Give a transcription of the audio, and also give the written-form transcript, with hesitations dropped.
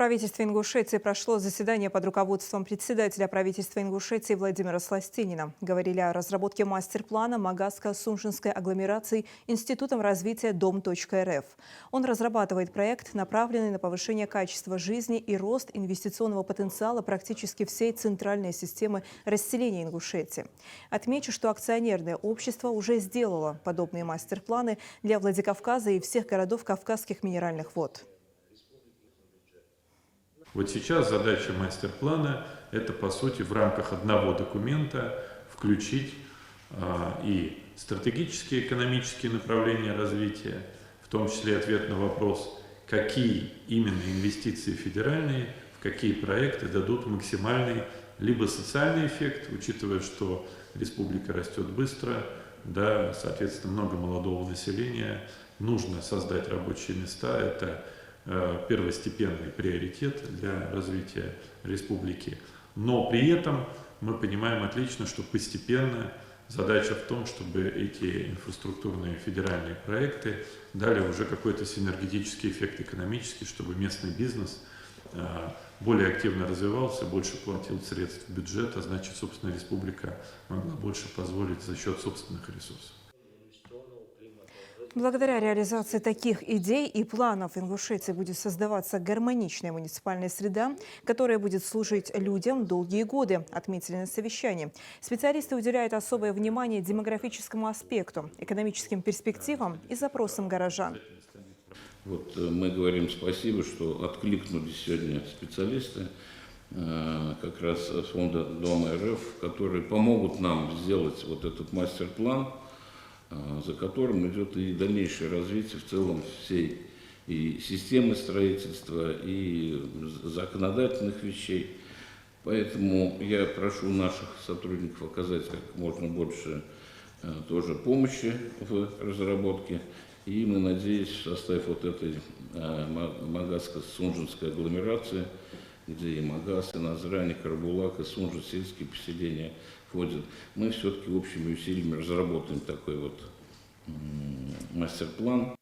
правительстве Ингушетии прошло заседание под руководством председателя правительства Ингушетии Владимира Сластинина. Говорили о разработке мастер-плана Магаско-Сунжинской агломерации Институтом развития Дом.РФ. Он разрабатывает проект, направленный на повышение качества жизни и рост инвестиционного потенциала практически всей центральной системы расселения Ингушетии. Отмечу, что акционерное общество уже сделало подобные мастер-планы для Владикавказа и всех городов Кавказских минеральных вод. Вот сейчас задача мастер-плана – это, по сути, в рамках одного документа включить и стратегические экономические направления развития, в том числе ответ на вопрос, какие именно инвестиции федеральные, в какие проекты дадут максимальный либо социальный эффект, учитывая, что республика растет быстро, да, соответственно, много молодого населения, нужно создать рабочие места, это первостепенный приоритет для развития республики. Но при этом мы понимаем отлично, что постепенно задача в том, чтобы эти инфраструктурные федеральные проекты дали уже какой-то синергетический эффект экономический, чтобы местный бизнес более активно развивался, больше платил средств в бюджет, а значит, собственно, республика могла больше позволить за счет собственных ресурсов. Благодаря реализации таких идей и планов в Ингушетии будет создаваться гармоничная муниципальная среда, которая будет служить людям долгие годы, отметили на совещании. Специалисты уделяют особое внимание демографическому аспекту, экономическим перспективам и запросам горожан. Вот мы говорим спасибо, что откликнулись сегодня специалисты как раз с фонда Дом.РФ, которые помогут нам сделать вот этот мастер-план, за которым идет и дальнейшее развитие в целом всей и системы строительства, и законодательных вещей. Поэтому я прошу наших сотрудников оказать как можно больше тоже помощи в разработке. И мы надеемся, в составе вот этой Магаско-Сунжинской агломерации, где и Магас, и Назрань, и Карабулак, и Сунжи, сельские поселения входят, мы все-таки общими усилиями разработаем такой вот мастер-план.